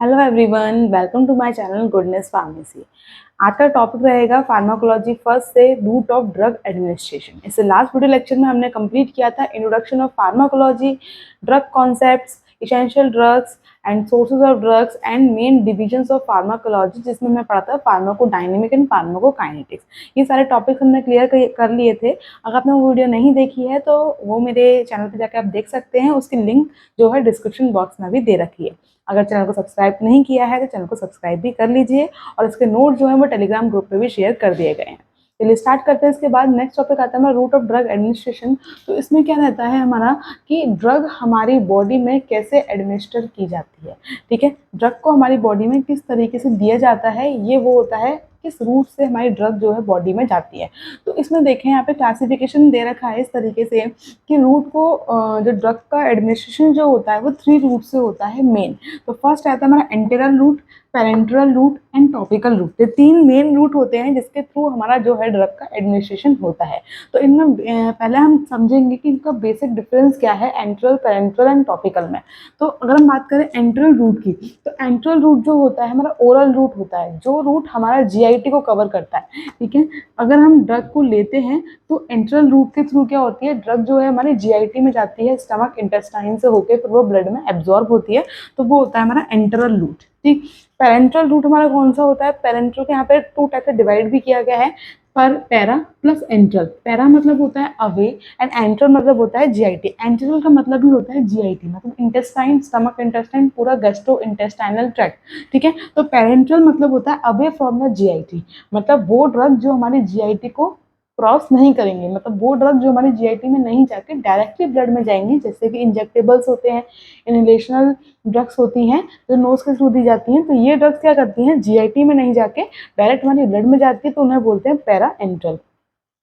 Hello everyone, welcome to my channel goodness pharmacy. आज का topic रहेगा फार्माकोलॉजी फर्स्ट से रूट ऑफ ड्रग एडमिनिस्ट्रेशन। इससे लास्ट वीडियो लेक्चर में हमने कंप्लीट किया था introduction of pharmacology, drug concepts, essential drugs and sources of drugs and main divisions of pharmacology, जिसमें हमने पढ़ा था फार्माकोडायनेमिक एंड फार्माकोकाइनेटिक्स। ये सारे टॉपिक्स हमने क्लियर कर लिए थे। अगर आपने वो वीडियो नहीं देखी है तो वो मेरे चैनल पर जाकर आप देख सकते हैं। उसकी लिंक जो है डिस्क्रिप्शन बॉक्स में भी दे रखी है। अगर चैनल को सब्सक्राइब नहीं किया है तो चैनल को सब्सक्राइब भी कर लीजिए और इसके नोट जो है वो टेलीग्राम ग्रुप पे भी शेयर कर दिए गए हैं। चलिए स्टार्ट करते हैं। इसके बाद नेक्स्ट टॉपिक आता है हमारा रूट ऑफ ड्रग एडमिनिस्ट्रेशन। तो इसमें क्या रहता है हमारा कि ड्रग हमारी बॉडी में कैसे एडमिनिस्टर की जाती है। ठीक है, ड्रग को हमारी बॉडी में किस तरीके से दिया जाता है, ये वो होता है किस रूट से हमारी ड्रग जो है बॉडी में जाती है। तो इसमें देखें यहाँ पे क्लासिफिकेशन दे रखा है इस तरीके से कि रूट को जो ड्रग का एडमिनिस्ट्रेशन जो होता है वो 3 रूट से होता है मेन। तो फर्स्ट आता है हमारा enteral route, parenteral route and topical route. ये 3 मेन रूट होते हैं जिसके थ्रू हमारा जो है ड्रग का एडमिनिस्ट्रेशन होता है। तो इनमें पहले हम समझेंगे कि इनका बेसिक डिफरेंस क्या है एंटेरल, पेरेंटरल एंड टॉपिकल में। तो अगर हम बात करें एंटेरल रूट की, तो एंटेरल रूट जो होता है हमारा ओरल रूट होता है, जो रूट हमारा जीआईटी को कवर करता है। ठीक है, अगर हम ड्रग को लेते हैं तो एंटेरल रूट के थ्रू क्या होती है, ड्रग जो है हमारी जीआईटी में जाती है, स्टमक इंटेस्टाइन से होकर फिर वो ब्लड में एब्जॉर्ब होती है। तो वो होता है हमारा एंटेरल रूट। ठीक, पेरेंटल रूट हमारा कौन सा होता है, पेरेंटल के यहाँ पे 2 टाइप से डिवाइड भी किया गया है, पर पैरा प्लस एंट्रल। पैरा मतलब होता है अवे एंड एंट्रल मतलब होता है जीआईटी। एंट्रल का मतलब भी होता है जीआईटी, मतलब इंटेस्टाइन, स्टमक इंटेस्टाइन, पूरा गैस्ट्रो इंटेस्टाइनल ट्रैक्ट। ठीक है, तो पेरेंट्रल मतलब होता है अवे फ्रॉम द जीआईटी, मतलब वो ड्रग जो हमारी जीआईटी को क्रॉस नहीं करेंगे, मतलब वो ड्रग जो हमारी जीआईटी में नहीं जाके डायरेक्टली ब्लड में जाएंगी, जैसे कि इंजेक्टेबल्स होते हैं, इनहेलेशनल ड्रग्स होती हैं जो नोज के थ्रू दी जाती हैं। तो ये ड्रग्स क्या करती हैं, जीआईटी में नहीं जाके डायरेक्ट हमारी ब्लड में जाती है, तो उन्हें बोलते हैं पैरा एंट्रल।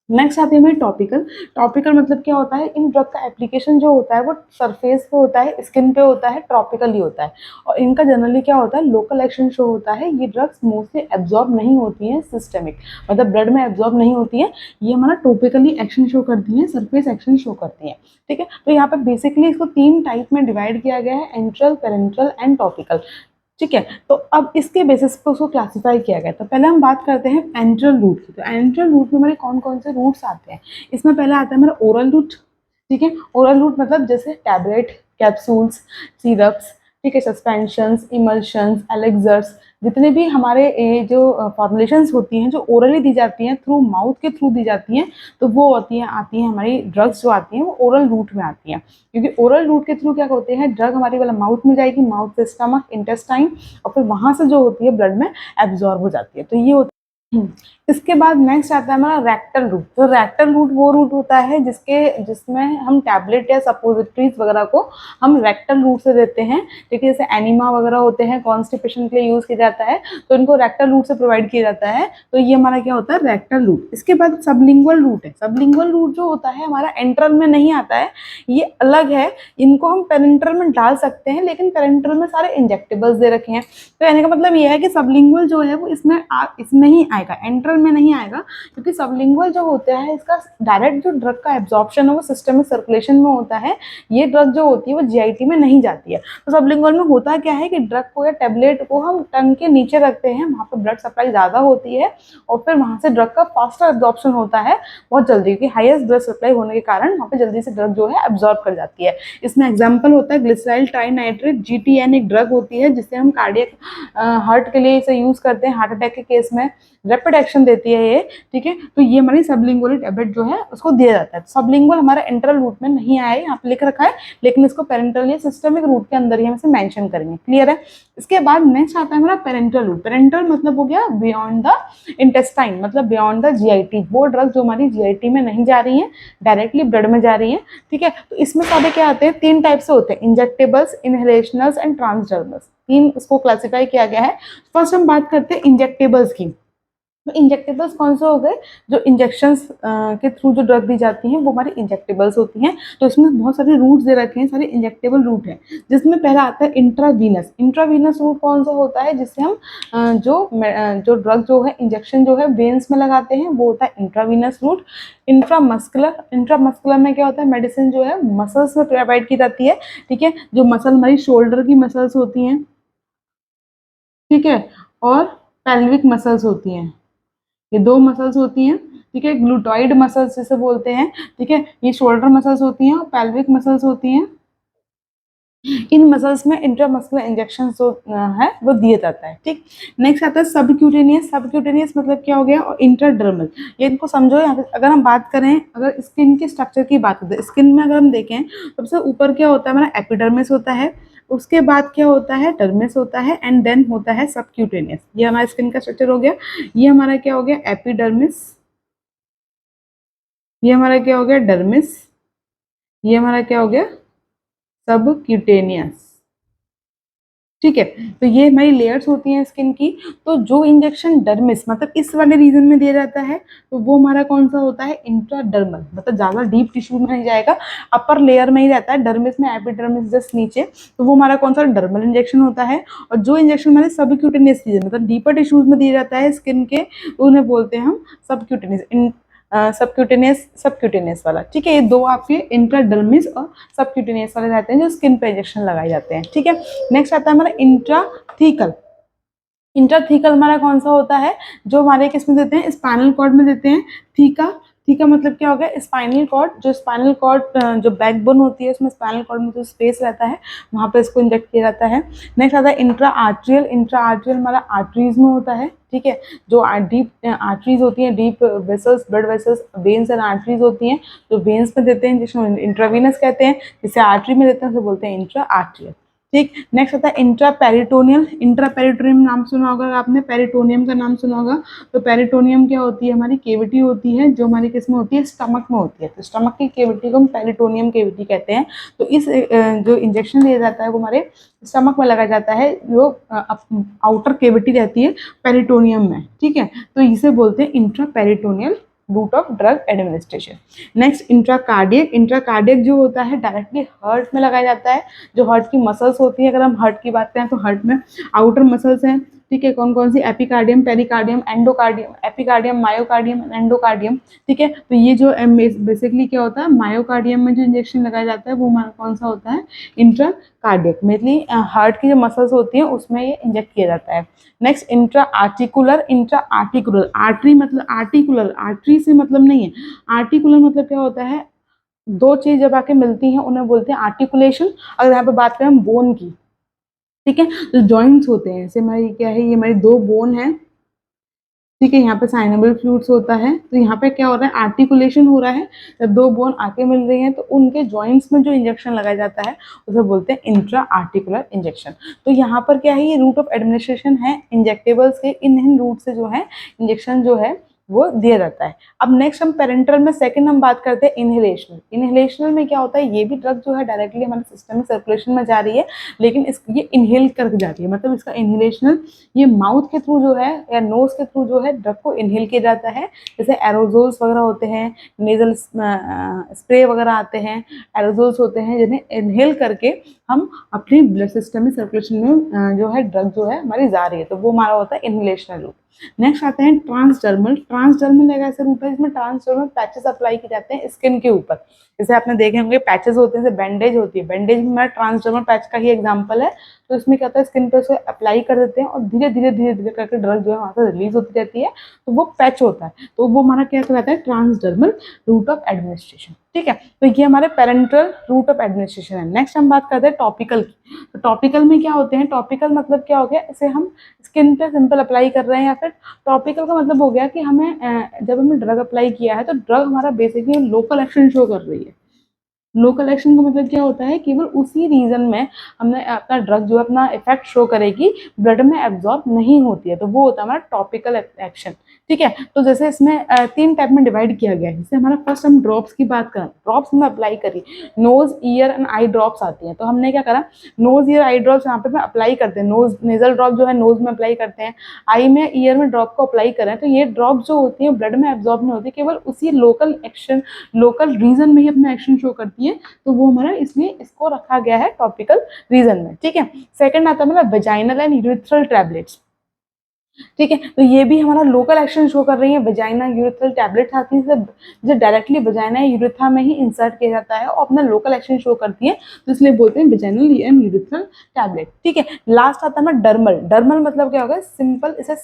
नेक्स्ट आती है हमारी टॉपिकल। टॉपिकल मतलब क्या होता है, इन ड्रग का एप्लीकेशन जो होता है वो सरफेस पे होता है, स्किन पे होता है, ट्रॉपिकली होता है। और इनका जनरली क्या होता है, लोकल एक्शन शो होता है। ये ड्रग्स मोस्टली एब्जॉर्ब नहीं होती हैं सिस्टमिक, मतलब ब्लड में एब्जॉर्ब नहीं होती है। ये हमारा टॉपिकली एक्शन शो करती है, सरफेस एक्शन शो करती है। ठीक है, तो यहाँ पे बेसिकली इसको 3 टाइप में डिवाइड किया गया है, एंट्रल, पेरेंट्रल एंड टॉपिकल। ठीक है, तो अब इसके बेसिस पे उसको क्लासिफाई किया गया। तो पहले हम बात करते हैं एंट्रल रूट की। तो एंट्रल रूट में हमारे कौन कौन से रूट्स आते हैं। इसमें पहले आता है हमारा ओरल रूट। ठीक है, ओरल रूट मतलब जैसे टैबलेट, कैप्सूल्स, सिरप्स, ठीक है, सस्पेंशंस, इमल्शंस, एलेक्सर्स, जितने भी हमारे जो फॉर्मुलेशंस होती हैं जो ओरली दी जाती हैं, थ्रू माउथ के थ्रू दी जाती हैं, तो वो आती हैं हमारी ड्रग्स जो आती हैं वो ओरल रूट में आती हैं। क्योंकि ओरल रूट के थ्रू क्या होते हैं, ड्रग हमारी वाला माउथ में जाएगी, माउथ से स्टमक इंटेस्टाइन, और फिर वहां से जो होती है ब्लड में एब्जॉर्ब हो जाती है। तो ये होता है। इसके बाद नेक्स्ट आता है हमारा रेक्टल रूट। तो रेक्टल रूट वो रूट होता है जिसमें हम टैबलेट या सपोजिटरीज वगैरह को हम रेक्टल रूट से देते हैं। ठीक है, जैसे एनिमा वगैरह होते हैं, कॉन्स्टिपेशन के लिए यूज किया जाता है, तो इनको रेक्टल रूट से प्रोवाइड किया जाता है। तो ये हमारा क्या होता है, रेक्टल रूट। इसके बाद सबलिंगुअल रूट है। सबलिंगुअल रूट जो होता है हमारा एंट्रल में नहीं आता है, ये अलग है। इनको हम पेरेंट्रल में डाल सकते हैं, लेकिन पेरेंट्रल में सारे इंजेक्टेबल्स दे रखे हैं। तो कहने का मतलब ये है कि सबलिंगुअल जो है वो इसमें ही आएगा, एंट्रल में नहीं आएगा। क्योंकि सबलिंगुअल जो होता है इसका डायरेक्ट जो ड्रग का एब्जॉर्प्शन है वो सिस्टमिक सर्कुलेशन में होता है। ये ड्रग जो होती है वो जीआईटी में नहीं जाती है। तो सबलिंगुअल में होता क्या है कि ड्रग को या टेबलेट को हम टंग के नीचे रखते हैं, वहाँ पर ब्लड सप्लाई ज़्यादा होती है और फिर वहाँ से ड्रग का फास्टर एब्जॉर्प्शन होता है बहुत जल्दी, क्योंकि हाईएस्ट ब्लड सप्लाई होने के कारण वहाँ पे जल्दी से ड्रग जो है एब्जॉर्ब कर जाती है। इसमें एग्जाम्पल होता है ग्लिसराइल ट्राइनाइट्रेट, जीटीएन एक ड्रग होती है जिससे हम कार्डियक हार्ट के लिए इसे यूज करते हैं, हार्ट अटैक के केस में रैपिड एक्शन देती है ये। ठीक है, तो ये हमारी सबलिंगुअल टैबलेट जो है उसको दिया जाता है। सबलिंगुअल हमारा एंट्रल रूट में नहीं आया है, यहाँ पे लिख रखा है, लेकिन इसको पेरेंटल या सिस्टमिक रूट के अंदर ही हम इसे मेंशन करेंगे। क्लियर है। इसके बाद नेक्स्ट आता है हमारा पेरेंटल रूट। पेरेंटल मतलब हो गया बियॉन्ड द इंटेस्टाइन, मतलब बियॉन्ड द जीआईटी। वो ड्रग जो हमारी जीआईटी में नहीं जा रही है, डायरेक्टली ब्लड में जा रही है। ठीक है, तो इसमें सारे क्या आते हैं, 3 टाइप से होते हैं, इंजेक्टेबल्स, इनहेलेशनल्स एंड ट्रांसडर्मल्स। 3 इसको क्लासिफाई किया गया है। फर्स्ट हम बात करते हैं इंजेक्टेबल्स की। तो इंजेक्टेबल्स कौन से हो गए, जो इंजेक्शंस के थ्रू जो ड्रग दी जाती हैं वो हमारी इंजेक्टेबल्स होती हैं। तो इसमें बहुत सारे रूट्स दे रखे हैं, सारे इंजेक्टेबल रूट हैं, जिसमें पहला आता है इंट्रावीनस। इंट्रावीनस रूट कौन सा होता है, जिससे हम जो ड्रग जो है इंजेक्शन जो है वेन्स में लगाते हैं, वो होता है इंट्रावीनस रूट। इंट्रामस्कुलर में क्या होता है, मेडिसिन जो है मसल्स में प्रोवाइड की जाती है। ठीक है, जो मसल हमारी शोल्डर की मसल्स होती हैं, ठीक है, और पेल्विक मसल्स होती हैं, ये दो मसल्स होती हैं, ठीक है, ग्लूटॉइड मसल्स जिसे बोलते हैं, ठीक है, ये शोल्डर मसल्स होती हैं और पेल्विक मसल्स होती हैं। इन मसल्स में इंट्रामस्कुलर इंजेक्शन जो है वो दिया जाता है। ठीक, नेक्स्ट आता है सबक्यूटेनियस। सबक्यूटेनियस मतलब क्या हो गया, और इंट्राडर्मल। ये इनको समझो, यहाँ पे अगर हम बात करें, अगर स्किन के स्ट्रक्चर की बात करते हैं, स्किन में अगर हम देखें, सबसे ऊपर क्या होता है हमारा, एपिडर्मिस होता है, उसके बाद क्या होता है, डर्मिस होता है, एंड देन होता है सबक्यूटेनियस। ये हमारा स्किन का स्ट्रक्चर हो गया। ये हमारा क्या हो गया, एपिडर्मिस, ये हमारा क्या हो गया, डर्मिस, ये हमारा क्या हो गया, सबक्यूटेनियस। ठीक है, तो ये हमारी लेयर्स होती हैं स्किन की। तो जो इंजेक्शन डर्मिस मतलब इस वाले रीजन में दिया जाता है, तो वो हमारा कौन सा होता है, इंट्राडर्मल, मतलब ज्यादा डीप टिश्यू में नहीं जाएगा, अपर लेयर में ही रहता है, डर्मिस में, एपिडर्मिस जस्ट नीचे। तो वो हमारा कौन सा, डर्मल इंजेक्शन होता है। और जो इंजेक्शन हमारे सबक्यूटेनियस रीजन मतलब डीपर टिश्यूज में दिया जाता है स्किन के, उन्हें बोलते हैं हम सबक्यूटेनियस, सबक्यूटेनियस वाला। ठीक है, ये दो आपके इंट्राडर्मिस और सबक्यूटेनियस वाले रहते हैं जो स्किन पे इंजेक्शन लगाए जाते हैं। ठीक है, नेक्स्ट आता है हमारा इंट्राथीकल। इंट्राथीकल हमारा कौन सा होता है, जो हमारे किस में देते हैं, स्पाइनल कॉर्ड में देते हैं। थीका, थीका मतलब क्या हो गया, स्पाइनल कॉर्ड, जो स्पाइनल कॉर्ड जो बैकबोन होती है उसमें स्पाइनल कॉर्ड में जो स्पेस रहता है वहां पे इसको इंजेक्ट किया जाता है। नेक्स्ट आता है इंट्रा आर्ट्रियल। इंट्रा आर्ट्रियल हमारा आर्टरीज में होता है। ठीक है, जो डीप आर्टरीज होती हैं, deep vessels, blood vessels, veins and arteries होती हैं, तो वेन्स में देते हैं जिसको इंट्रावीनस कहते हैं, जिसे आर्टरी में देते हैं उसे बोलते हैं इंट्रा आर्ट्रियल। ठीक, नेक्स्ट आता है इंट्रा पेरिटोनियल। इंट्रा पेरिटोनियम नाम सुना होगा आपने, पेरिटोनियम का नाम सुना होगा। तो पेरिटोनियम क्या होती है, हमारी केविटी होती है जो हमारी किस में होती है, स्टमक में होती है। तो स्टमक की केविटी को हम पेरिटोनियम केविटी कहते हैं। तो इस जो इंजेक्शन दिया जाता है वो हमारे स्टमक में लगाया जाता है, जो आउटर केविटी रहती है पेरिटोनियम में। ठीक है, तो इसे बोलते हैं intraperitoneal route of drug administration. Next intracardiac. Intracardiac जो होता है डायरेक्टली हार्ट में लगाया जाता है, जो हार्ट की मसल्स होती है। अगर हम हार्ट की बात करें तो हार्ट में आउटर मसल्स हैं, ठीक है, कौन कौन सी, epicardium, pericardium, endocardium, epicardium, myocardium, endocardium. ठीक है, तो ये जो बेसिकली क्या होता है, मायोकार्डियम में जो इंजेक्शन लगाया जाता है वो हमारा कौन सा होता है, इंट्राकार्डियक, मेनली हार्ट की जो मसल्स होती हैं उसमें ये इंजेक्ट किया जाता है। Next intra articular. Intra articular, artery मतलब आर्टिकुलर, आर्टरी से मतलब नहीं है, आर्टिकुलर मतलब क्या होता है, दो चीज जब आके मिलती हैं उन्हें बोलते हैं आर्टिकुलेशन। अगर यहाँ पे बात करें हम बोन की, ठीक है, तो जॉइंट्स होते हैं, जैसे हमारी क्या है, ये हमारी दो बोन है, ठीक है, यहाँ पे साइनेबल फ्लूइड्स होता है, तो यहाँ पे क्या हो रहा है, आर्टिकुलेशन हो रहा है। जब दो बोन आके मिल रही हैं तो उनके जॉइंट्स में जो इंजेक्शन लगाया जाता है उसे बोलते हैं इंट्रा आर्टिकुलर इंजेक्शन। तो यहाँ पर क्या है, ये रूट ऑफ एडमिनिस्ट्रेशन है इंजेक्टेबल्स के, इन रूट से जो है इंजेक्शन जो है वो दिया जाता है। अब नेक्स्ट हम पेरेंटल में सेकंड हम बात करते हैं इनहेलेशनल। इनहेलेशनल में क्या होता है, ये भी ड्रग जो है डायरेक्टली हमारे सिस्टम में सर्कुलेशन में जा रही है, लेकिन ये इनहेल करके जाती है, मतलब इसका इनहेलेशनल, ये माउथ के थ्रू जो है या नोज के थ्रू जो है ड्रग को इनहेल किया जाता है। जैसे एरोजोल्स वगैरह होते हैं, नेजल स्प्रे वगैरह आते हैं, एरोजोल्स होते हैं जिन्हें इनहेल करके हम अपनी ब्लड सिस्टम में सर्कुलेशन में जो है ड्रग जो है हमारी जा रही है, तो वो हमारा होता है इनहेलेशनल रूट। नेक्स्ट आते हैं ट्रांसडर्मल। ट्रांसडर्मल एक ऐसा रूट है जिसमें ट्रांसडर्मल पैचेस अप्लाई किए जाते हैं स्किन के ऊपर। जैसे आपने देखे होंगे पैचेस होते हैं, जैसे बैंडेज होती है, बैंडेज में हमारा ट्रांसडर्मल पैच का ही एग्जांपल है। तो इसमें क्या होता है, स्किन पे उसे अप्लाई कर देते हैं और धीरे धीरे धीरे धीरे करके ड्रग जो है वहां से रिलीज होती रहती है, तो वो पैच होता है, तो वो हमारा क्या कहलाता है, ट्रांसडर्मल रूट ऑफ एडमिनिस्ट्रेशन। ठीक है, तो ये हमारे पेरेंटल रूट ऑफ एडमिनिस्ट्रेशन है। नेक्स्ट हम बात करते हैं टॉपिकल की। तो टॉपिकल में क्या होते हैं, टॉपिकल मतलब क्या हो गया, इसे हम स्किन पे सिंपल अप्लाई कर रहे हैं, या फिर टॉपिकल का मतलब हो गया कि हमें जब हमने ड्रग अप्लाई किया है तो ड्रग हमारा बेसिकली लोकल एक्शन शो कर रही है। लोकल एक्शन का मतलब क्या होता है, केवल उसी रीजन में हमने अपना ड्रग जो अपना इफेक्ट शो करेगी, ब्लड में एब्जॉर्ब नहीं होती है, तो वो होता है हमारा टॉपिकल एक्शन। ठीक है, तो जैसे इसमें तीन टाइप में डिवाइड किया गया है। जैसे हमारा फर्स्ट हम ड्रॉप्स की बात करें, ड्रॉप्स में अप्लाई करी, knows year and eye drops आती हैं, तो हमने क्या करा, नोज ईयर आई ड्रॉप्स यहाँ पे अप्लाई करते हैं, नोज नेजल ड्रॉप जो है नोज में अप्लाई करते हैं, आई में ईयर में ड्रॉप को अप्लाई करें, तो ये ड्रॉप जो होती है ब्लड में एब्जॉर्ब नहीं होती, केवल उसी लोकल एक्शन, लोकल रीजन में ही अपना एक्शन शो करती है, तो वो हमारा इसलिए इसको रखा गया है टॉपिकल रीजन में। ठीक है, सेकंड आता है हमारा वेजाइनल एंड यूरिथ्रल टैबलेट्स। ठीक है। तो ये भी हमारा लोकल एक्शन शो कर रही है। वजाइना यूरेथ्रल टैबलेट आती है जो डायरेक्टली वजाइना यूरेथ्रा में ही इंसर्ट किया जाता है और अपना लोकल एक्शन शो करती है, तो इसलिए बोलते हैं वजाइनल एंड यूरेथ्रल टैबलेट। ठीक है। लास्ट आता है हमारा डर्मल। डर्मल मतलब क्या होगा, सिंपल, इसे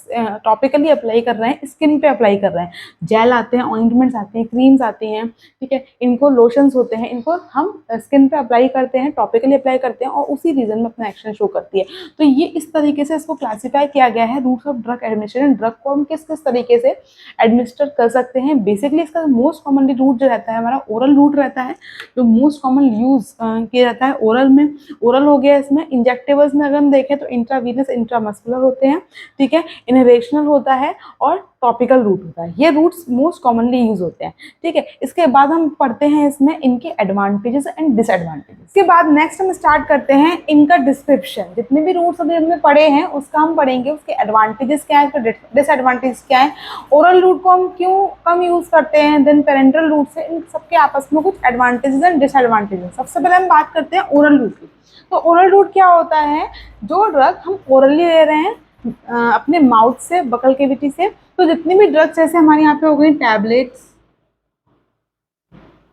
टॉपिकली अप्लाई कर रहे हैं, स्किन पे अप्लाई कर रहे हैं। जेल आते हैं, ऑइंटमेंट्स आते हैं, क्रीम्स आती हैं, ठीक है, इनको लोशंस होते हैं, इनको हम स्किन पे अप्लाई करते हैं, टॉपिकली अप्लाई करते हैं और उसी रीजन में अपना एक्शन शो करती है। तो ये इस तरीके से इसको क्लासिफाई किया गया है routes of drug administration. Drug को हम किस किस तरीके से एडमिनिस्टर कर सकते हैं। बेसिकली इसका मोस्ट कॉमनली रूट जो रहता है हमारा ओरल रूट रहता है, जो मोस्ट कॉमन यूज किया जाता है ओरल में। ओरल हो गया, इसमें इंजेक्टेबल्स में अगर हम देखें तो इंट्रावीनस, इंट्रामस्कुलर होते हैं, ठीक है, इनहेलेशनल होता है और टॉपिकल रूट होता है। ये रूट्स मोस्ट कॉमनली यूज होते हैं। ठीक है। इसके बाद हम पढ़ते हैं इसमें इनके एडवांटेजेस एंड डिसएडवांटेजेस। इसके बाद नेक्स्ट हम स्टार्ट करते हैं इनका डिस्क्रिप्शन। जितने भी रूट्स अभी हमने पढ़े हैं उसका हम पढ़ेंगे, उसके एडवांटेजेस क्या है, उसके डिसएडवांटेज क्या है, ओरल रूट को हम क्यों कम यूज करते हैं, देन पेरेंटल रूट से इन सबके आपस में कुछ एडवांटेजेस एंड डिसएडवांटेजेस। सबसे पहले हम बात करते हैं ओरल रूट की। तो ओरल रूट क्या होता है, जो ड्रग हम ओरली ले रहे हैं अपने माउथ से, बकल केविटी से, तो जितनी भी ड्रग्स जैसे हमारे यहाँ पे हो गई टैबलेट्स,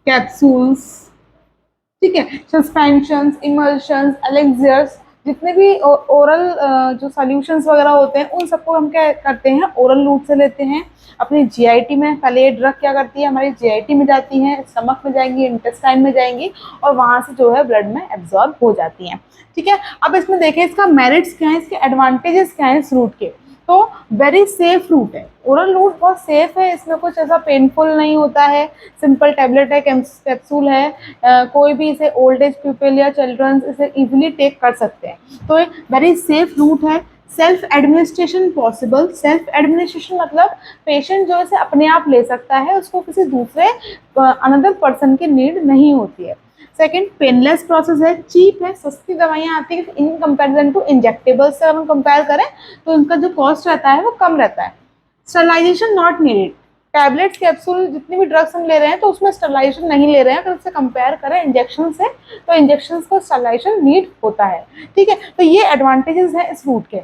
कैप्सूल्स, ठीक है, सस्पेंशंस, इमल्शंस, एलेक्सियर्स, जितने भी ओरल जो सॉल्यूशंस वगैरह होते हैं उन सबको हम क्या करते हैं, ओरल रूट से लेते हैं अपनी जीआईटी में। पहले ये ड्रग क्या करती है, हमारी जीआईटी में जाती है, स्टमक में जाएंगी, इंटेस्टाइन में जाएंगी और वहां से जो है ब्लड में एब्जॉर्ब हो जाती हैं। ठीक है। अब इसमें देखें इसका मेरिट्स क्या है, इसके एडवांटेजेस क्या है इस रूट के। तो वेरी सेफ रूट है, ओरल रूट बहुत सेफ है, इसमें कुछ ऐसा पेनफुल नहीं होता है, सिंपल टैबलेट है, कैप्सूल है, कोई भी इसे ओल्ड एज पीपल या चिल्ड्रंस इसे इजीली टेक कर सकते हैं। तो एक वेरी सेफ रूट है। Self administration possible. Self administration मतलब पेशेंट जो इसे अपने आप ले सकता है, उसको किसी दूसरे अनदर पर्सन की नीड नहीं होती है। सेकेंड, पेनलेस प्रोसेस है, चीप है, सस्ती दवाइयाँ आती है इन कंपेरिजन टू इंजेक्टेबल्स से हम कंपेयर करें तो इनका जो कॉस्ट रहता है वो कम रहता है। Sterilization not needed. Tablets, capsule, जितनी भी ड्रग्स हम ले रहे हैं तो उसमें स्टरलाइजेशन नहीं ले रहे हैं। अगर उससे कंपेयर करें इंजेक्शन से तो इंजेक्शन को स्टरलाइजेशन नीड होता है। ठीक है। तो ये एडवांटेजेस हैं इस रूट के।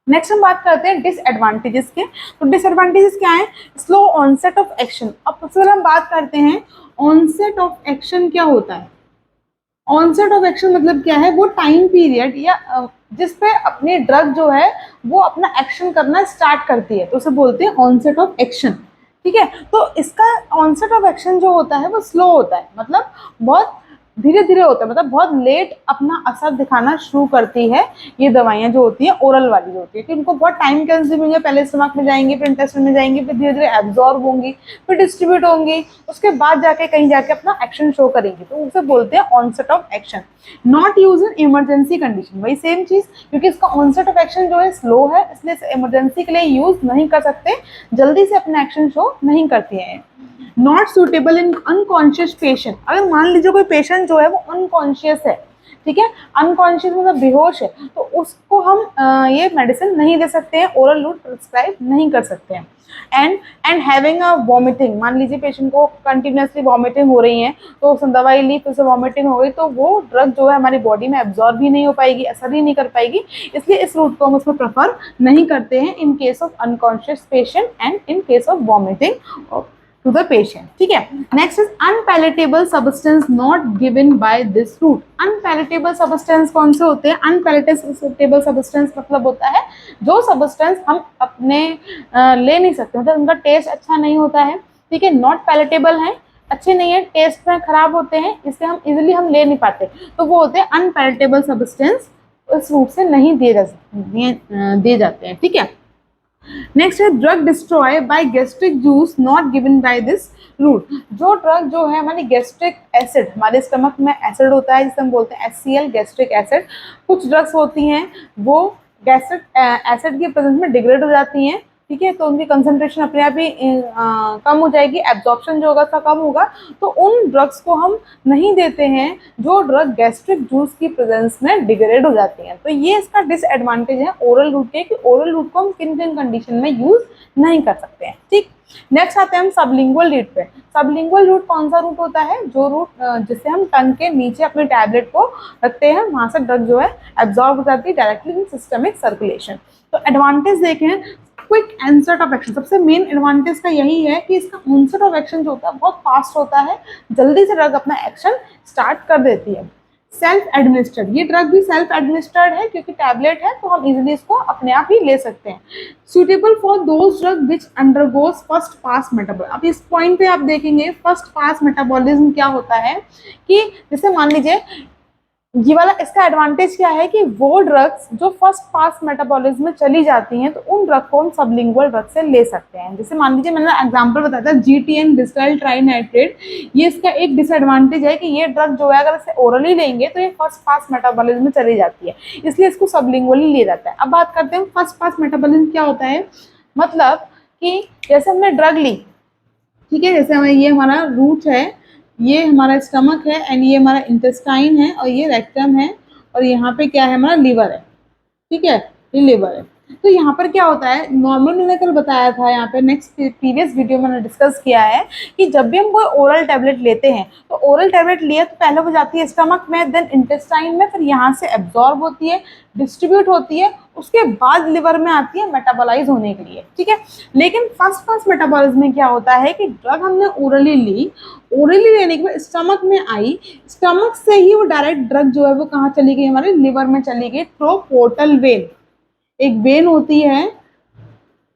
नेक्स्ट हम बात करते हैं डिसएडवांटेजेस के। तो डिसएडवांटेजेस क्या है, स्लो ऑनसेट ऑफ एक्शन। अब सबसे पहले हम बात करते हैं ऑनसेट ऑफ एक्शन क्या होता है। ऑनसेट ऑफ एक्शन मतलब क्या है, वो टाइम पीरियड या जिस पे अपनी ड्रग जो है वो अपना एक्शन करना स्टार्ट करती है, तो उसे बोलते हैं ऑनसेट ऑफ एक्शन। ठीक है। तो इसका ऑनसेट ऑफ एक्शन जो होता है वो स्लो होता है, मतलब बहुत धीरे धीरे होता है, मतलब बहुत लेट अपना असर दिखाना शुरू करती है ये दवाइयाँ जो होती हैं ओरल वाली जो होती है, कि इनको बहुत टाइम कंज्यूमिंग है। पहले स्टमक में जाएंगी, फिर इंटेस्टाइन में जाएंगी, फिर धीरे धीरे एब्जॉर्ब होंगी, फिर डिस्ट्रीब्यूट होंगी, उसके बाद जाके कहीं जाके अपना एक्शन शो करेंगी, तो उसे बोलते हैं onset of action. Not use in emergency condition, वही सेम चीज, क्योंकि इसका ऑनसेट ऑफ एक्शन जो है स्लो है, इसलिए इमरजेंसी के लिए यूज नहीं कर सकते, जल्दी से अपना एक्शन शो नहीं करती है। Not suitable in unconscious patient. अगर मान लीजिए कोई पेशेंट जो है वो अनकॉन्शियस है, ठीक है, अनकॉन्शियस मतलब बेहोश है, तो उसको हम ये मेडिसिन नहीं दे सकते हैं, ओरल रूट प्रिस्क्राइब नहीं कर सकते हैं। एंड हैविंग अ वॉमिटिंग, मान लीजिए पेशेंट को कंटिन्यूसली वॉमिटिंग हो रही है, तो उसने दवाई ली तो उसे वॉमिटिंग हो गई, तो वो ड्रग जो है हमारी बॉडी में एब्जॉर्ब भी नहीं हो पाएगी, असर ही नहीं कर पाएगी, इसलिए इस रूट को हम उसमें प्रेफर नहीं करते हैं in case of unconscious patient and in case of vomiting to the patient. ठीक है। Next is unpalatable substance not given by this route. Unpalatable substance कौन से होते हैं, अनपैलेटेबल सब्सटेंस मतलब होता है जो सब्सटेंस हम अपने ले नहीं सकते, मतलब उनका टेस्ट अच्छा नहीं होता है, ठीक है, नॉट पैलेटेबल है, अच्छे नहीं है, टेस्ट में खराब होते हैं, इससे हम इजिली हम ले नहीं पाते, तो वो होते हैं अनपैलेटेबल सब्सटेंस, इस रूट से नहीं दिए जाते हैं। ठीक है। नेक्स्ट है drug destroy by gastric juice not given by this route. जो ड्रग जो है हमारी गैस्ट्रिक एसिड, हमारे स्टमक में एसिड होता है जिसे हम बोलते हैं HCl, गैस्ट्रिक एसिड, कुछ ड्रग्स होती हैं वो गैस्ट्रिक एसिड की प्रेजेंस में डिग्रेड हो जाती हैं, ठीक है, तो उनकी कंसंट्रेशन अपने आप ही कम हो जाएगी, एब्जॉर्प्शन जो होगा उसका कम होगा, तो उन ड्रग्स को हम नहीं देते हैं जो ड्रग गैस्ट्रिक जूस की प्रेजेंस में डिग्रेड हो जाती हैं। तो ये इसका डिसएडवांटेज है ओरल रूट के, कि ओरल रूट को हम किन किन कंडीशन में यूज नहीं कर सकते हैं। ठीक। नेक्स्ट आते हैं हम सबलिंगुअल रूट पे। सबलिंगुअल रूट कौन सा रूट होता है, जो रूट जिससे हम टंग के नीचे अपने टैबलेट को रखते हैं, वहां से ड्रग जो है एब्जॉर्ब हो जाती है डायरेक्टली इन सिस्टमिक सर्कुलेशन। तो एडवांटेज देखें, क्विक ऑनसेट ऑफ एक्शन, सबसे मेन एडवांटेज का यही है कि इसका ऑनसेट ऑफ एक्शन जो होता है बहुत फास्ट होता है, जल्दी से ड्रग अपना एक्शन स्टार्ट कर देती है। सेल्फ एडमिनिस्टर्ड, ये ड्रग भी सेल्फ एडमिनिस्टर्ड है क्योंकि टैबलेट है तो हम इजीली इसको अपने आप ही ले सकते हैं। Suitable for those drug which undergoes first pass metabolism. अब इस पॉइंट पे आप देखेंगे फर्स्ट पास मेटाबॉलिज्म क्या होता है कि जैसे मान लीजिए ये वाला, इसका एडवांटेज क्या है कि वो ड्रग्स जो फर्स्ट पास मेटाबॉलिज्म में चली जाती हैं तो उन ड्रग को हम सबलिंगुअल ड्रग से ले सकते हैं। जैसे मान लीजिए मैंने एग्जांपल बताया था GTN डिस्टाइल ट्राइनाइट्रेट, ये इसका एक डिसएडवांटेज है कि ये ड्रग जो है अगर इसे ओरली लेंगे तो ये फर्स्ट पास मेटाबॉलिज्म में चली जाती है, इसलिए इसको सबलिंगुअली लिया जाता है। अब बात करते हैं फर्स्ट पास मेटाबॉलिज्म क्या होता है। मतलब कि जैसे हमने ड्रग ली, ठीक है, जैसे हमें ये हमारा रूट है, ये हमारा स्टमक है एंड ये हमारा इंटेस्टाइन है और ये रेक्टम है और यहाँ पे क्या है हमारा लिवर है, ठीक है, ये लिवर है। तो यहाँ पर क्या होता है, नॉर्मल मैंने कल बताया था, यहाँ पे नेक्स्ट प्रीवियस वीडियो में मैंने डिस्कस किया है कि जब भी हम कोई ओरल टैबलेट लेते हैं तो ओरल टैबलेट लिए तो पहले वो जाती है स्टमक में, देन इंटेस्टाइन में, फिर यहाँ से एब्जॉर्ब होती है, डिस्ट्रीब्यूट होती है, उसके बाद लिवर में आती है मेटाबोलाइज होने के लिए, ठीक है। लेकिन फर्स्ट पास मेटाबॉलिज्म में क्या होता है कि ड्रग हमने ओरली ली, ओरली लेने के बाद स्टमक में आई, स्टमक से ही वो डायरेक्ट ड्रग जो है वो कहाँ चली गई, हमारे लिवर में चली गई थ्रू पोर्टल वेन। एक वेन होती है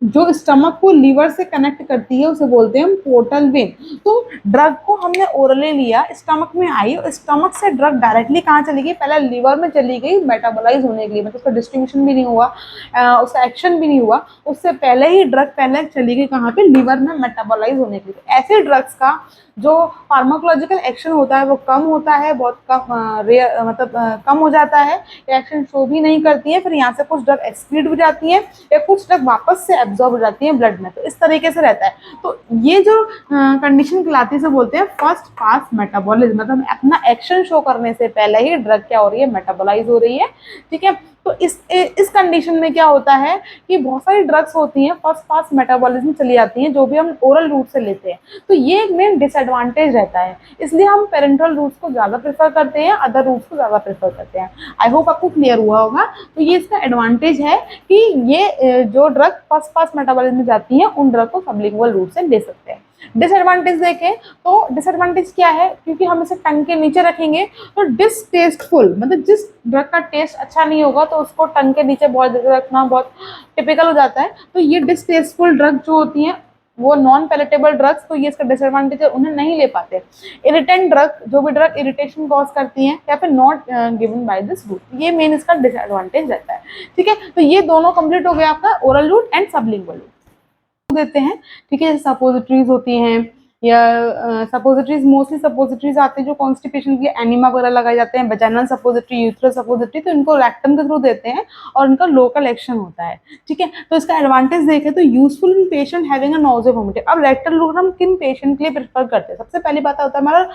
जो स्टमक को लीवर से कनेक्ट करती है, उसे बोलते हैं हम पोर्टल वेन। तो ड्रग को हमने ओरली लिया, स्टमक में आई और स्टमक से ड्रग डायरेक्टली कहाँ चली गई, पहले लीवर में चली गई मेटाबोलाइज होने के लिए, मतलब उसका डिस्ट्रीब्यूशन भी नहीं हुआ, उसका एक्शन भी नहीं हुआ, उससे पहले ही ड्रग पहले चली गई कहाँ पे, लीवर में मेटाबोलाइज होने के लिए। ऐसे ड्रग्स का जो फार्माकोलॉजिकल एक्शन होता है वो कम होता है, बहुत कम कम हो जाता है, एक्शन शो भी नहीं करती है, फिर यहाँ से कुछ ड्रग एक्सक्रीट भी जाती है या कुछ ड्रग वापस से एब्जॉर्ब हो जाती है ब्लड में, तो इस तरीके से रहता है। तो ये जो कंडीशन कहलाती है, बोलते हैं फर्स्ट पास मेटाबॉलिज्म, मतलब अपना एक्शन शो करने से पहले ही ड्रग क्या हो रही है, मेटाबोलाइज हो रही है, ठीक है। तो इस कंडीशन में क्या होता है कि बहुत सारी ड्रग्स होती हैं फर्स्ट पास मेटाबॉलिज्म चली जाती हैं जो भी हम ओरल रूट से लेते हैं, तो ये एक मेन डिसएडवांटेज रहता है, इसलिए हम पेरेंटल रूट्स को ज़्यादा प्रेफर करते हैं, अदर रूट्स को ज़्यादा प्रेफर करते हैं। आई होप आपको क्लियर हुआ होगा। तो ये इसका एडवांटेज है कि ये जो ड्रग फर्स्ट पास मेटाबॉलिज्म में जाती हैं उन ड्रग को सबलिंगुअल रूट से ले सकते हैं। डिसएडवांटेज देखें तो डिसएडवांटेज क्या है, क्योंकि हम इसे टंग के नीचे रखेंगे तो डिसटेस्टफुल, मतलब जिस ड्रग का टेस्ट अच्छा नहीं होगा तो उसको टंग के नीचे बहुत देर रखना बहुत टिपिकल हो जाता है। तो ये डिसटेस्टफुल ड्रग जो होती हैं वो नॉन पैलेटेबल ड्रग्स, तो ये इसका डिसएडवांटेज है, उन्हें नहीं ले पाते। इरिटेंट ड्रग, जो भी ड्रग इरिटेशन कॉज करती हैं या फिर not given by this route, ये मेन इसका डिसएडवांटेज रहता है, ठीक है। तो ये दोनों कंप्लीट हो गया आपका oral route and sublingual route देते हैं, ठीक है। सपोजिटरीज होती हैं या सपोजिटरीज, मोस्टली सपोजिटरीज आते हैं जो कॉन्स्टिपेशन के एनिमा वगैरह लगाए जाते हैं, वजाइनल सपोजिटरी, यूथरस सपोजिटरी, तो इनको रेक्टम के थ्रू देते हैं और इनका लोकल एक्शन होता है, ठीक है। तो इसका एडवांटेज देखें तो useful in patient having a nausea vomiting. अब रेक्टल रूट हम किन पेशेंट के लिए प्रेफर करते हैं, सबसे पहली बात होता है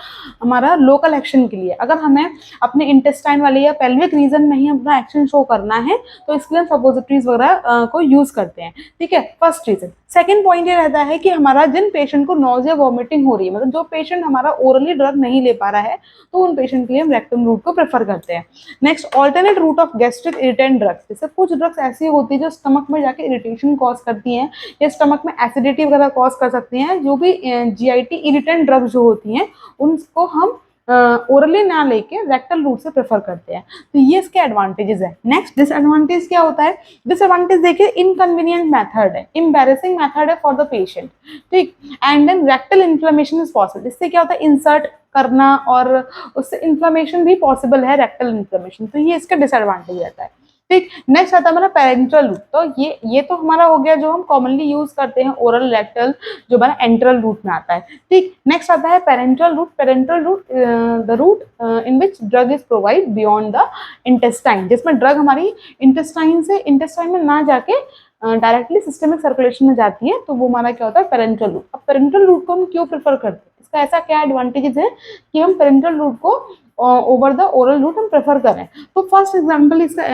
हमारा लोकल एक्शन के लिए। अगर हमें अपने इंटेस्टाइन वाले या पेल्विक रीजन में ही अपना एक्शन शो करना है तो इसके लिए हम सपोजिटरीज वगैरह को यूज करते हैं, ठीक है, फर्स्ट रीजन। सेकेंड पॉइंट ये रहता है कि हमारा जिन पेशेंट को नोजिया वॉमिटिंग हो रही है, मतलब जो पेशेंट हमारा ओरली ड्रग नहीं ले पा रहा है, तो उन पेशेंट के लिए हम रेक्टम रूट को प्रेफर करते हैं। Next, alternate route of gastric irritant drugs, जैसे कुछ ड्रग्स ऐसी होती है जो स्टमक में जाके इरिटेशन कॉज करती हैं या स्टमक में एसिडिटी वगैरह कॉज कर सकती हैं, जो भी GIT इरिटेंट ड्रग्स जो होती हैं उनको हम ओरली ना लेके रेक्टल रूट से प्रेफर करते हैं, तो ये इसके एडवांटेजेस है। नेक्स्ट डिसएडवांटेज क्या होता है, डिसएडवांटेज देखिए इनकन्वीनियंट मेथड है, एम्बैरेसिंग मेथड है फॉर द पेशेंट, ठीक, and then rectal inflammation is possible. इससे क्या होता है, इंसर्ट करना और उससे इन्फ्लेमेशन भी पॉसिबल है, रेक्टल इन्फ्लेमेशन, तो ये इसका डिसएडवांटेज रहता है, ठीक। नेक्स्ट आता है हमारा पेरेंटल रूट, तो ये तो हमारा हो गया जो हम कॉमनली यूज करते हैं ओरल रेक्टल, जो हमारा एंट्रल रूट में आता है, ठीक। नेक्स्ट आता है parental route. Parental route the route in which drug is provide beyond the intestine, जिसमें ड्रग हमारी इंटेस्टाइन में ना जाके डायरेक्टली सिस्टमिक सर्कुलेशन में जाती है, तो वो हमारा क्या होता है, पेरेंटल रूट। अब पेरेंटल रूट को हम क्यों प्रेफर करते हैं, इसका ऐसा क्या एडवांटेजेस है कि हम पेरेंटल रूट को ओवर द ओरल रूट हम प्रेफर करें। तो फर्स्ट एग्जांपल इसका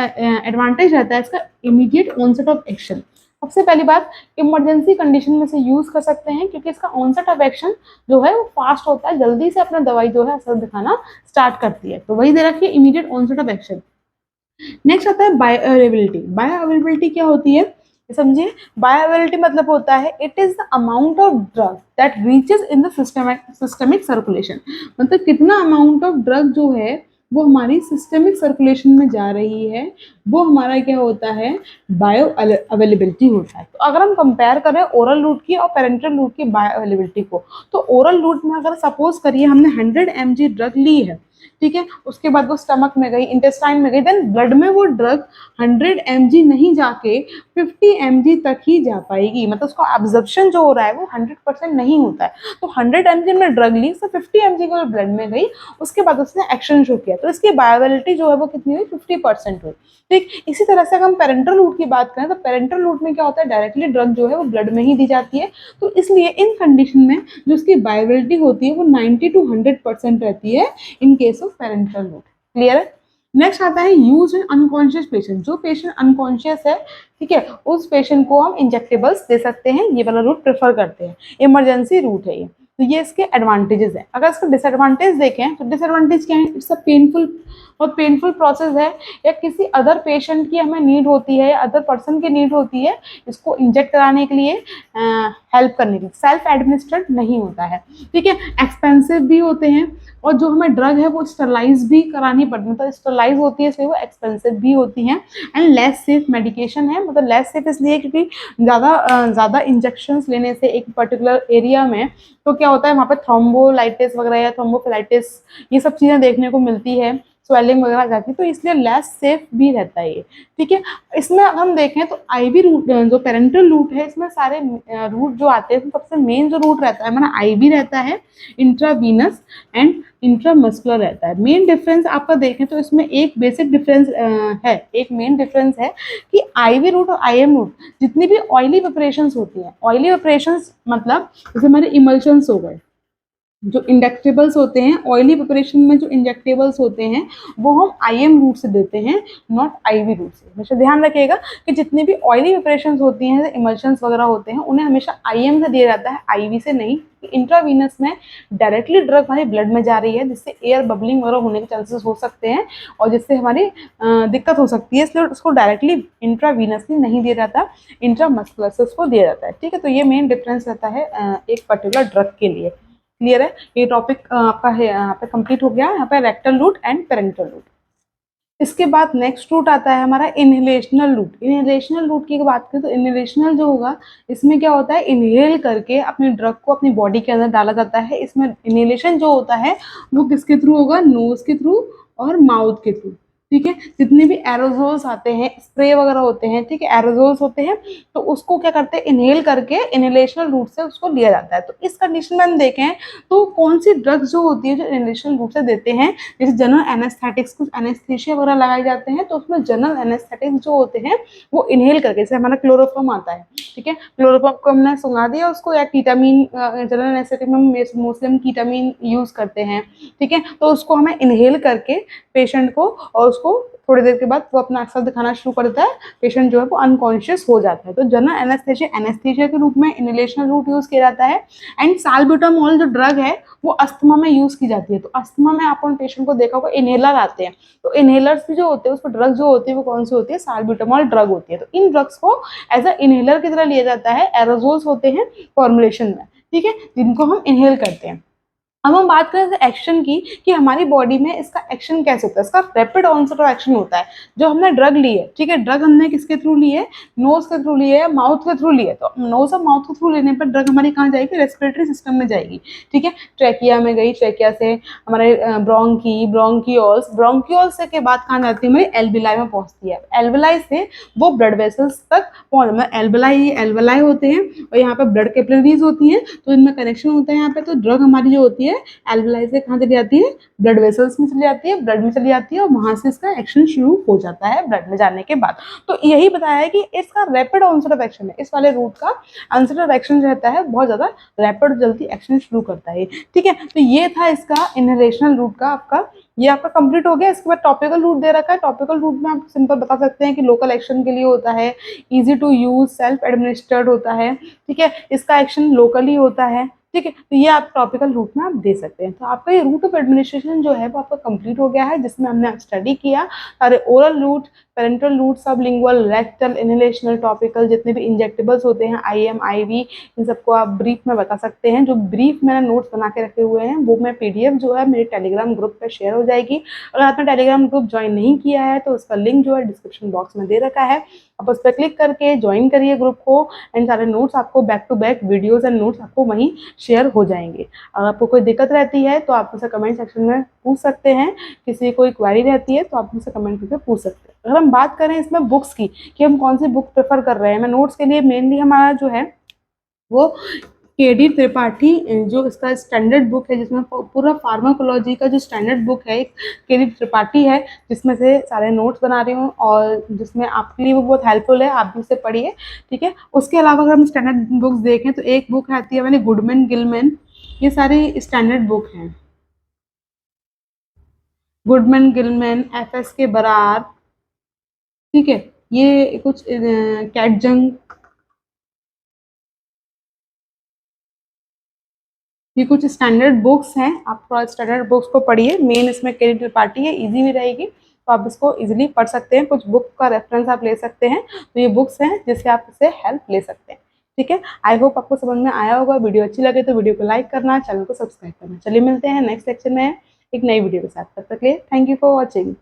एडवांटेज रहता है इसका इमीडिएट ऑनसेट ऑफ एक्शन। सबसे पहली बात, इमरजेंसी कंडीशन में से यूज कर सकते हैं क्योंकि इसका ऑनसेट ऑफ एक्शन जो है वो फास्ट होता है, जल्दी से अपना दवाई जो है असर दिखाना स्टार्ट करती है, तो वही दे रखिए immediate onset of action. Next आता है बायोअवेलेबिलिटी। बायोअवेलेबिलिटी क्या होती है, ये समझिए, बायोअवेलेबिलिटी मतलब होता है it is the amount of drug that reaches in the systemic circulation, मतलब कितना अमाउंट ऑफ ड्रग जो है वो हमारी सिस्टमिक सर्कुलेशन में जा रही है, वो हमारा क्या होता है, बायो अवेलेबिलिटी होता है। तो अगर हम कंपेयर करें ओरल रूट की और पेरेंटल रूट की बायो अवेलेबिलिटी को, तो ओरल रूट में अगर सपोज करिए हमने 100 mg ड्रग ली है, ठीक है, उसके बाद वो स्टमक में गई, इंटेस्टाइन में गई, देन ब्लड में वो ड्रग 100 mg नहीं जाके 50 mg तक ही जा पाएगी, मतलब उसका एब्जॉर्प्शन जो हो रहा है वो 100% नहीं होता है। तो 100 mg में ड्रग ली, तो 50 mg को ब्लड में गई, उसके बाद उसने एक्शन शो किया, तो इसकी बायोअवेलेबिलिटी जो है वो कितनी हुई, 50% हुई। ठीक, इसी तरह से अगर हम पेरेंटल रूट की बात करें, तो पेरेंटल रूट में क्या होता है, डायरेक्टली ड्रग जो है वो ब्लड में ही दी जाती है, तो इसलिए इन कंडीशन में जो उसकी बायोअवेलेबिलिटी होती है वो 90 to 100% रहती है in case of parental route. Clear है। नेक्स्ट आता है यूज इन अनकॉन्शियस पेशेंट, जो पेशेंट अनकॉन्शियस है, ठीक है, उस पेशेंट को हम इंजेक्टेबल्स दे सकते हैं, ये वाला रूट प्रेफर करते हैं, इमरजेंसी रूट है ये। तो ये इसके एडवांटेजेस है। अगर इसका डिसएडवांटेज देखें तो डिसएडवांटेज क्या है, इट्स अ पेनफुल और पेनफुल प्रोसेस है, या किसी अदर पेशेंट की हमें नीड होती है, अदर पर्सन की नीड होती है इसको इंजेक्ट कराने के लिए, हेल्प करने के लिए, सेल्फ एडमिनिस्ट्रेड नहीं होता है, ठीक है, एक्सपेंसिव भी होते हैं, और जो हमें ड्रग है वो स्टरलाइज भी करानी पड़ती है, मतलब स्टरलाइज होती है इसलिए वो एक्सपेंसिव भी होती हैं, एंड लेस सेफ मेडिकेशन है, मतलब लेस सेफ इसलिए क्योंकि ज़्यादा इंजेक्शंस लेने से एक पर्टिकुलर एरिया में तो क्या होता है, वहाँ पे थ्रोम्बोलाइटिस वगैरह या थ्रोम्बोफिलाइटिस ये सब चीज़ें देखने को मिलती है, स्वेलिंग वगैरह जाती है, तो इसलिए लेस सेफ भी रहता है ये। ठीक है, इसमें हम देखें तो आईवी रूट जो पेरेंटल रूट है, इसमें सारे रूट जो आते हैं, सबसे मेन जो रूट रहता है हमारा आईवी रहता है, इंट्रावीनस एंड इंट्रामस्कुलर रहता है। मेन डिफरेंस आपका देखें तो इसमें एक बेसिक डिफरेंस है, एक मेन डिफरेंस है कि आईवी रूट और आईएम रूट जितनी भी ऑयली प्रिपरेशंस होती हैं, ऑयली प्रिपरेशंस मतलब जैसे हमारे इमल्शंस हो गए, जो इंजेक्टेबल्स होते हैं, ऑयली प्रिपरेशन में जो इंजेक्टेबल्स होते हैं वो हम आईएम रूट से देते हैं, नॉट आईवी रूट से। हमेशा ध्यान रखिएगा कि जितनी भी ऑयली प्रिपरेशंस होती हैं, इमल्शंस वगैरह होते हैं, उन्हें हमेशा आईएम से दिया जाता है, आईवी से नहीं। इंट्रावीनस में डायरेक्टली ड्रग हमारे ब्लड में जा रही है, जिससे एयर बबलिंग वगैरह होने के चांसेस हो सकते हैं और जिससे हमारी दिक्कत हो सकती है, इसलिए उसको डायरेक्टली इंट्रावीनसली नहीं दिया जाता, इंट्रामस्कुलर से उसको दिया जाता है। ठीक है, तो ये मेन डिफरेंस रहता है एक पर्टिकुलर ड्रग के लिए। क्लियर है, ये टॉपिक आपका है यहाँ पे कंप्लीट हो गया, यहाँ पे rectal route and parental route. इसके बाद नेक्स्ट रूट आता है हमारा इनहेलेशनल रूट। इनहेलेशनल रूट की बात करें तो इनहेलेशनल जो होगा, इसमें क्या होता है, इनहेल करके अपने ड्रग को अपनी बॉडी के अंदर डाला जाता है। इसमें इनहेलेशन जो होता है वो किसके थ्रू होगा, नोज के थ्रू और माउथ के थ्रू। ठीक है, जितने भी एरोजोल्स आते हैं, स्प्रे वगैरह होते हैं, ठीक है, एरोजोल्स होते हैं, तो उसको क्या करते हैं, इनहेल करके इनहेलेशनल रूट से उसको लिया जाता है। तो इस कंडीशन में हम देखें तो कौन सी ड्रग्स जो होती है जो इनहेलेशनल रूट से देते हैं, जैसे जनरल एनेस्थेटिक्स, कुछ एनेस्थीसिया वगैरह लगाए जाते हैं, तो उसमें जनरल एनेस्थेटिक्स जो होते हैं वो इनहेल करके, जैसे हमारा क्लोरोफॉर्म आता है, ठीक है, क्लोरोफॉर्म को हमने सुंघा दिया उसको, या कीटामीन, जनरल एनेस्थेटिक में मोस्टली हम कीटामीन यूज करते हैं, ठीक है, तो उसको हमें इनहेल करके पेशेंट को, और उसको थोड़ी देर के बाद वो अपना अक्सर दिखाना शुरू कर देता है, पेशेंट जो है वो अनकॉन्शियस हो जाता है। तो जनरल एनेस्थीसिया के रूप में इनहेलेशनल रूट यूज किया जाता है। एंड साल्ब्यूटामोल जो ड्रग है वो अस्थमा में यूज की जाती है। तो अस्थमा में आप उन पेशेंट को देखा होगा इनहेलर आते हैं, तो इनहेलर्स भी जो होते हैं, उस पर ड्रग जो होती है वो कौन सी होती है, साल्ब्यूटामोल ड्रग होती है। तो इन ड्रग्स को एज अ इनहेलर की तरह लिया जाता है, एरोजोल्स होते हैं फॉर्मुलेशन में, ठीक है, जिनको हम इनहेल करते हैं। अब हम बात करें एक्शन की, कि हमारी बॉडी में इसका एक्शन कैसे होता है, इसका रैपिड ऑनसेट ऑफ एक्शन होता है। जो हमने ड्रग ली है, ठीक है, ड्रग हमने किसके थ्रू ली है, नोज के थ्रू ली है, माउथ के थ्रू ली है, तो नोज और माउथ के थ्रू लेने पर ड्रग हमारी कहाँ जाएगी, रेस्पिरेटरी सिस्टम में जाएगी, ठीक है, ट्रैकिया में गई, ट्रैकिया से हमारे ब्रोंकियोल्स से के बाद कहाँ जाती है, हमारी एल्विलाई में पहुंचती है, एल्विलाई से वो ब्लड वेसल्स तक पहुंच, एल्विलाई होते हैं और यहाँ पे ब्लड कैपिलरीज होती हैं, तो इनमें कनेक्शन होता है यहाँ पे। तो ड्रग हमारी जो होती है एल्विलाई से कहाँ चली जाती है, ब्लड वेसल्स में चली जाती है, ब्लड में चली जाती है, और वहां से इसका एक्शन शुरू हो जाता है ब्लड में जाने के बाद। तो यही बताया है कि इसका रैपिड ऑनसेट ऑफ एक्शन है, इस वाले रूट का ऑनसेट ऑफ एक्शन रहता है बहुत ज्यादा रैपिड, जल्दी एक्शन शुरू करता है। ठीक है, तो ये था इसका इनहेलेशनल रूट का, आपका ये आपका कंप्लीट हो गया। इसके बाद टॉपिकल रूट दे रखा है। टॉपिकल रूट में आप सिंपल बता सकते हैं कि लोकल एक्शन के लिए होता है, easy to use, self administered होता है, ठीक है, इसका एक्शन लोकली होता है, ठीक है, तो ये आप टॉपिकल रूट में आप दे सकते हैं। तो आपका ये रूट ऑफ एडमिनिस्ट्रेशन जो है वो आपका कंप्लीट हो गया है, जिसमें हमने स्टडी किया सारे oral route, parental route, sublingual, rectal, inhalational, topical, जितने भी इंजेक्टेबल्स होते हैं, आईएम, आईवी, इन सबको आप ब्रीफ में बता सकते हैं। जो ब्रीफ मैंने नोट्स बना के रखे हुए हैं वो मैं पीडीएफ जो है मेरे टेलीग्राम ग्रुप पर शेयर हो जाएगी। अगर आपने टेलीग्राम ग्रुप ज्वाइन नहीं किया है तो उसका लिंक जो है डिस्क्रिप्शन बॉक्स में दे रखा है, आप उस पर क्लिक करके ज्वाइन करिए ग्रुप को, एंड सारे नोट्स आपको back to back videos and notes आपको वहीं शेयर हो जाएंगे। अगर आपको कोई दिक्कत रहती है तो आप मुझसे कमेंट सेक्शन में पूछ सकते हैं, किसी कोई क्वेरी रहती है तो आप मुझसे कमेंट करके पूछ सकते हैं। अगर हम बात करें इसमें बुक्स की कि हम कौन सी बुक प्रेफर कर रहे हैं, मैं नोट्स के लिए मेनली हमारा जो है वो केडी त्रिपाठी, जो इसका स्टैंडर्ड बुक है जिसमें पूरा फार्माकोलॉजी का जो स्टैंडर्ड बुक है केडी त्रिपाठी है, जिसमें से सारे नोट्स बना रही हूँ और जिसमें आपके लिए वो बहुत हेल्पफुल है, आप भी उसे पढ़िए। ठीक है, उसके अलावा अगर हम स्टैंडर्ड बुक्स देखें तो एक बुक आती है मैंने गुडमैन गिलमैन, ये सारी स्टैंडर्ड बुक हैं। गुडमैन गिलमैन, एफ एस के बरार, ठीक है, ये कुछ कैटजंग, ये कुछ स्टैंडर्ड बुक्स हैं। आप थोड़ा स्टैंडर्ड बुक्स को पढ़िए, मेन इसमें केडी त्रिपाठी है, इजी भी रहेगी तो आप इसको इजीली पढ़ सकते हैं। कुछ बुक का रेफरेंस आप ले सकते हैं, तो ये बुक्स हैं जिससे आप इससे हेल्प ले सकते हैं। ठीक है, आई होप आपको समझ में आया होगा। वीडियो अच्छी लगे तो वीडियो को लाइक करना, चैनल को सब्सक्राइब करना। चलिए मिलते हैं नेक्स्ट लेक्चर में एक नई वीडियो के साथ, तब तक के लिए थैंक यू फॉर वॉचिंग।